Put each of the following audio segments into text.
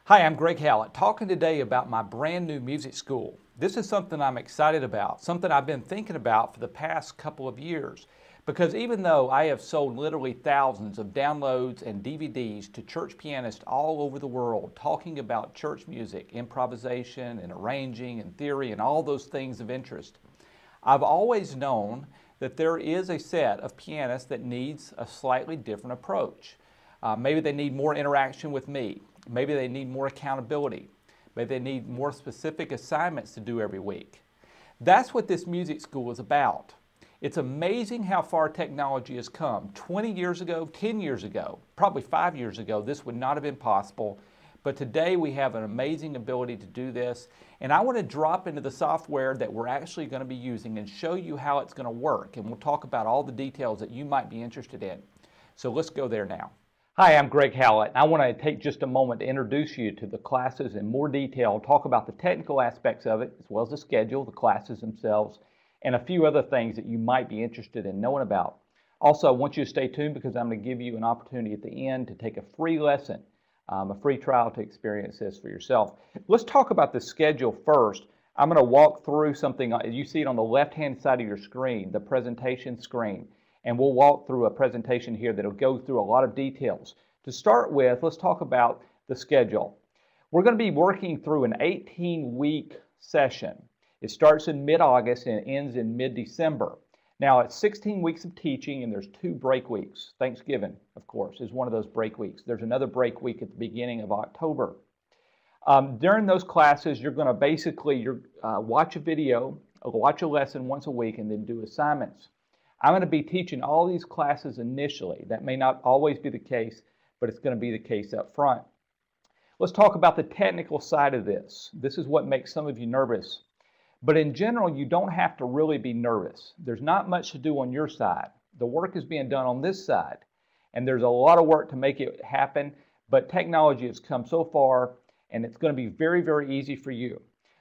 Hi, I'm Greg Hallett, talking today about my brand new music school. This is something I'm excited about, something I've been thinking about for the past couple of years. Because even though I have sold literally thousands of downloads and DVDs to church pianists all over the world, talking about church music, improvisation and arranging and theory and all those things of interest, I've always known that there is a set of pianists that needs a slightly different approach. Maybe they need more interaction with me. Maybe they need more accountability. Maybe they need more specific assignments to do every week. That's what this music school is about. It's amazing how far technology has come. 20 years ago, 10 years ago, probably 5 years ago, this would not have been possible. But today we have an amazing ability to do this. And I want to drop into the software that we're actually going to be using and show you how it's going to work. And we'll talk about all the details that you might be interested in. So let's go there now. Hi, I'm Greg Hallett, and I want to take just a moment to introduce you to the classes in more detail, talk about the technical aspects of it, as well as the schedule, the classes themselves, and a few other things that you might be interested in knowing about. Also, I want you to stay tuned because I'm going to give you an opportunity at the end to take a free lesson, a free trial to experience this for yourself. Let's talk about the schedule first. I'm going to walk through something. You see it on the left-hand side of your screen, the presentation screen. And we'll walk through a presentation here that'll go through a lot of details. To start with, let's talk about the schedule. We're going to be working through an 18-week session. It starts in mid-August and ends in mid-December. Now, it's 16 weeks of teaching, and there's 2 break weeks. Thanksgiving, of course, is one of those break weeks. There's another break week at the beginning of October. During those classes, you're going to basically watch a video, watch a lesson once a week, and then do assignments. I'm going to be teaching all these classes initially. That may not always be the case, but it's going to be the case up front. Let's talk about the technical side of this. This is what makes some of you nervous. But in general, you don't have to really be nervous. There's not much to do on your side. The work is being done on this side, and there's a lot of work to make it happen, but technology has come so far, and it's going to be very, very easy for you.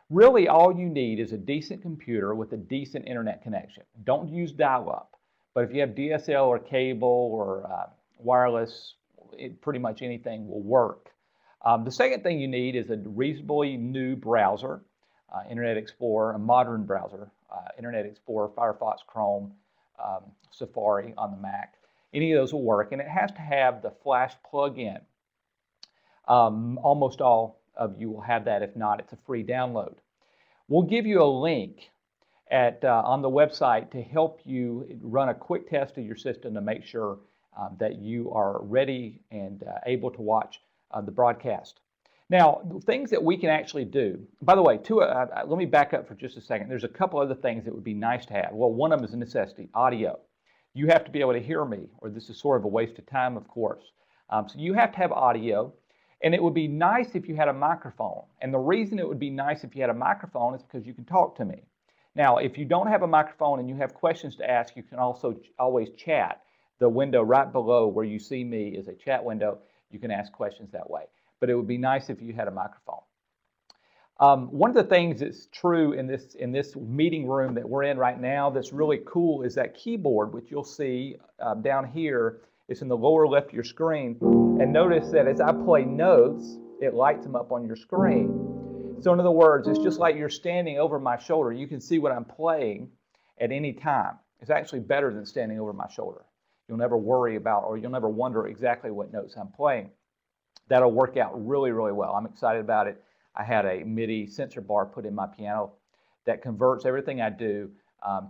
Really, all you need is a decent computer with a decent internet connection. Don't use dial-up, but if you have DSL or cable or wireless, pretty much anything will work. The second thing you need is a reasonably new browser, Internet Explorer, a modern browser, Internet Explorer, Firefox, Chrome, Safari on the Mac. Any of those will work, and it has to have the Flash plug-in. Almost all of you will have that. If not, it's a free download. We'll give you a link on the website to help you run a quick test of your system to make sure that you are ready and able to watch the broadcast. Now, the things that we can actually do, by the way, let me back up for just a second. There's a couple other things that would be nice to have. Well, one of them is a necessity, audio. You have to be able to hear me, or this is sort of a waste of time, of course. So you have to have audio. And it would be nice if you had a microphone. And the reason it would be nice if you had a microphone is because you can talk to me. Now, if you don't have a microphone and you have questions to ask, you can also always chat. The window right below where you see me is a chat window. You can ask questions that way. But it would be nice if you had a microphone. One of the things that's true in this meeting room that we're in right now that's really cool is that keyboard, which you'll see down here. It's in the lower left of your screen. And notice that as I play notes, it lights them up on your screen. So in other words, it's just like you're standing over my shoulder. You can see what I'm playing at any time. It's actually better than standing over my shoulder. You'll never worry about, or you'll never wonder exactly what notes I'm playing. That'll work out really, really well. I'm excited about it. I had a MIDI sensor bar put in my piano that converts everything I do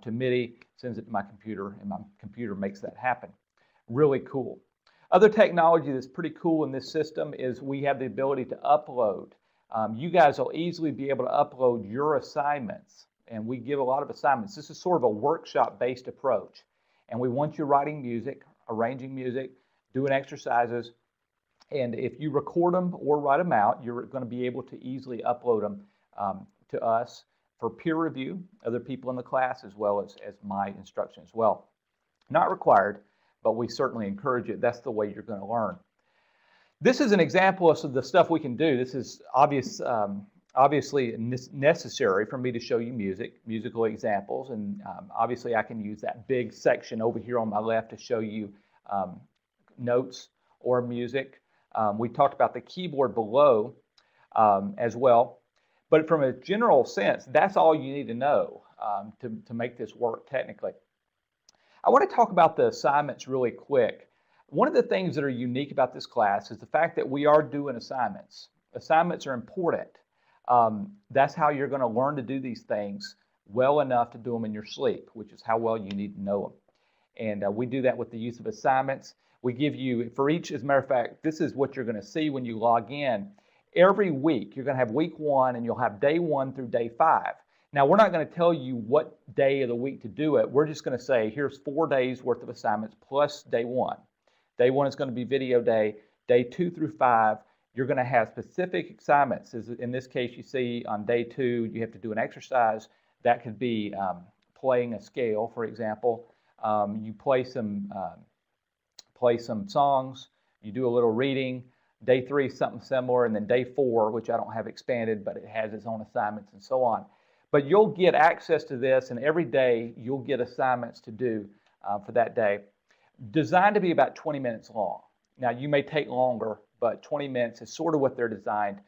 to MIDI, sends it to my computer, and my computer makes that happen. Really cool. Other technology that's pretty cool in this system is we have the ability to upload. You guys will easily be able to upload your assignments, and we give a lot of assignments. This is sort of a workshop-based approach, and we want you writing music, arranging music, doing exercises, and if you record them or write them out, you're going to be able to easily upload them to us for peer review, other people in the class, as well as my instruction as well. Not required, but we certainly encourage it. That's the way you're going to learn. This is an example of the stuff we can do. This is obviously necessary for me to show you musical examples, and obviously I can use that big section over here on my left to show you notes or music. We talked about the keyboard below. as well. But from a general sense, that's all you need to know to make this work technically. I want to talk about the assignments really quick. One of the things that are unique about this class is the fact that we are doing assignments. Assignments are important. That's how you're going to learn to do these things well enough to do them in your sleep, which is how well you need to know them. And we do that with the use of assignments. We give you, for each, as a matter of fact, this is what you're going to see when you log in. Every week, you're going to have week 1, and you'll have day 1 through day 5. Now, we're not going to tell you what day of the week to do it. We're just going to say, here's 4 days worth of assignments plus day 1. Day 1 is going to be video day. Day 2 through 5, you're going to have specific assignments. In this case, you see on day 2, you have to do an exercise. That could be playing a scale, for example. You play some songs. You do a little reading. Day 3, something similar. And then day 4, which I don't have expanded, but it has its own assignments and so on. But you'll get access to this, and every day you'll get assignments to do for that day. Designed to be about 20 minutes long. Now, you may take longer, but 20 minutes is sort of what they're designed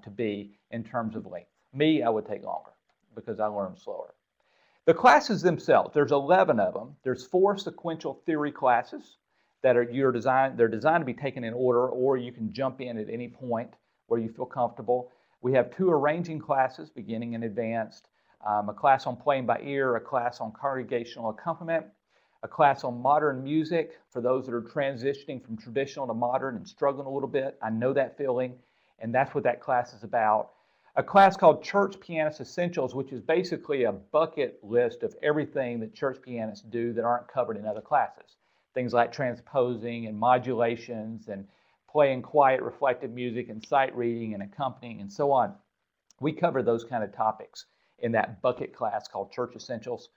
to be in terms of length. Me, I would take longer because I learn slower. The classes themselves, there's 11 of them. There's 4 sequential theory classes that they're designed to be taken in order, or you can jump in at any point where you feel comfortable. We have 2 arranging classes, beginning and advanced, a class on playing by ear, a class on congregational accompaniment, a class on modern music for those that are transitioning from traditional to modern and struggling a little bit. I know that feeling, and that's what that class is about. A class called Church Pianist Essentials, which is basically a bucket list of everything that church pianists do that aren't covered in other classes. Things like transposing and modulations and playing quiet, reflective music and sight reading and accompanying and so on. We cover those kind of topics in that bucket class called Church Essentials,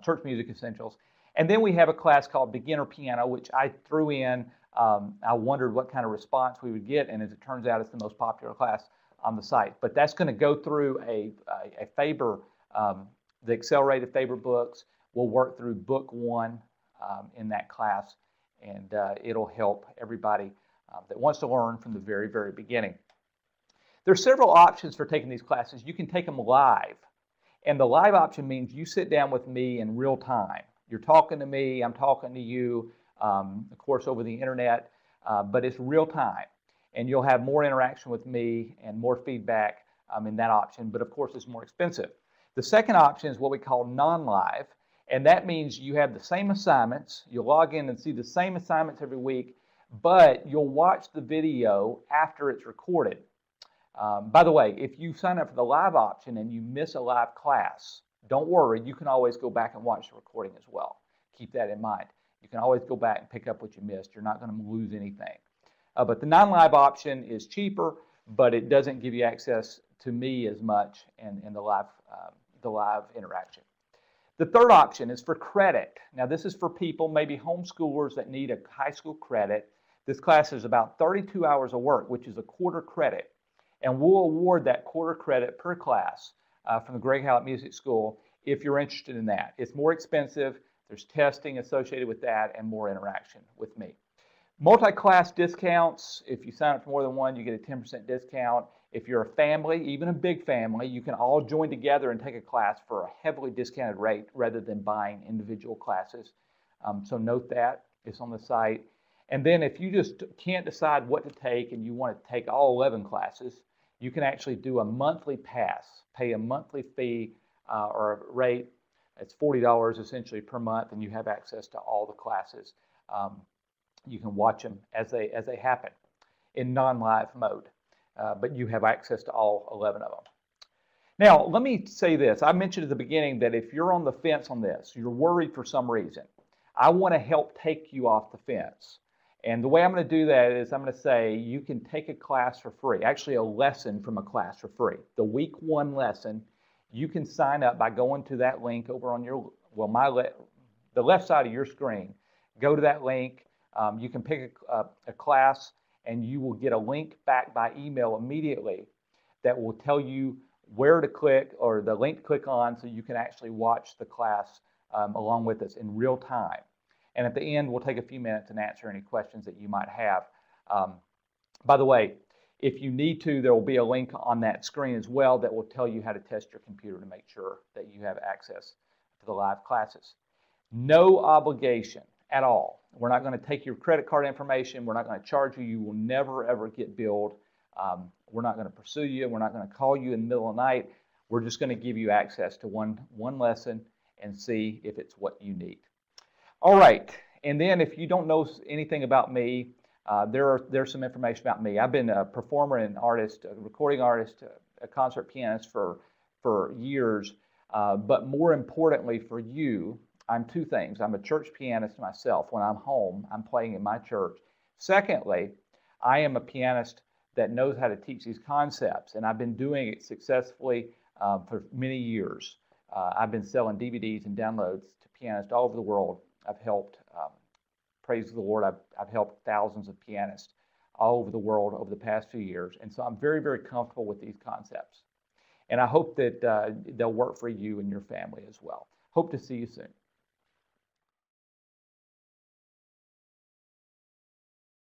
Church Music Essentials. And then we have a class called Beginner Piano, which I threw in. I wondered what kind of response we would get, and as it turns out, it's the most popular class on the site. But that's going to go through a Faber, the accelerated Faber books. We'll work through book 1 in that class, and it'll help everybody that wants to learn from the very, very beginning. There's several options for taking these classes. You can take them live, and the live option means you sit down with me in real time. You're talking to me, I'm talking to you, of course over the internet, but it's real time, and you'll have more interaction with me and more feedback in that option, but of course it's more expensive. The second option is what we call non-live, and that means you have the same assignments. You'll log in and see the same assignments every week, but you'll watch the video after it's recorded. By the way, if you sign up for the live option and you miss a live class, don't worry, you can always go back and watch the recording as well. Keep that in mind. You can always go back and pick up what you missed. You're not going to lose anything. But the non-live option is cheaper, but it doesn't give you access to me as much in the live interaction. The third option is for credit. Now, this is for people, maybe homeschoolers that need a high school credit. This class is about 32 hours of work, which is a quarter credit. And we'll award that quarter credit per class from the Greg Hallett Music School if you're interested in that. It's more expensive. There's testing associated with that and more interaction with me. Multi-class discounts. If you sign up for more than one, you get a 10% discount. If you're a family, even a big family, you can all join together and take a class for a heavily discounted rate rather than buying individual classes. So note that. It's on the site. And then if you just can't decide what to take and you want to take all 11 classes, you can actually do a monthly pass, pay a monthly fee or a rate. It's $40 essentially per month, and you have access to all the classes. You can watch them as they happen in non-live mode, but you have access to all 11 of them. Now, let me say this. I mentioned at the beginning that if you're on the fence on this, you're worried for some reason, I want to help take you off the fence. And the way I'm going to do that is I'm going to say you can take a class for free, actually a lesson from a class for free. The week 1 lesson, you can sign up by going to that link over on your, the left side of your screen. Go to that link. You can pick a class, and you will get a link back by email immediately that will tell you where to click or the link to click on so you can actually watch the class along with us in real time. And at the end, we'll take a few minutes and answer any questions that you might have. By the way, If you need to, there will be a link on that screen as well that will tell you how to test your computer to make sure that you have access to the live classes. No obligation at all. We're not going to take your credit card information. We're not going to charge you. You will never, ever get billed. We're not going to pursue you. We're not going to call you in the middle of the night. We're just going to give you access to one lesson and see if it's what you need. All right. And then if you don't know anything about me, there's some information about me. I've been a performer and artist, a recording artist, a concert pianist for years. But more importantly for you, I'm two things. I'm a church pianist myself. When I'm home, I'm playing in my church. Secondly, I am a pianist that knows how to teach these concepts, and I've been doing it successfully for many years. I've been selling DVDs and downloads to pianists all over the world. I've helped, praise the Lord, I've helped thousands of pianists all over the world over the past few years, and so I'm very, very comfortable with these concepts. And I hope that they'll work for you and your family as well. Hope to see you soon.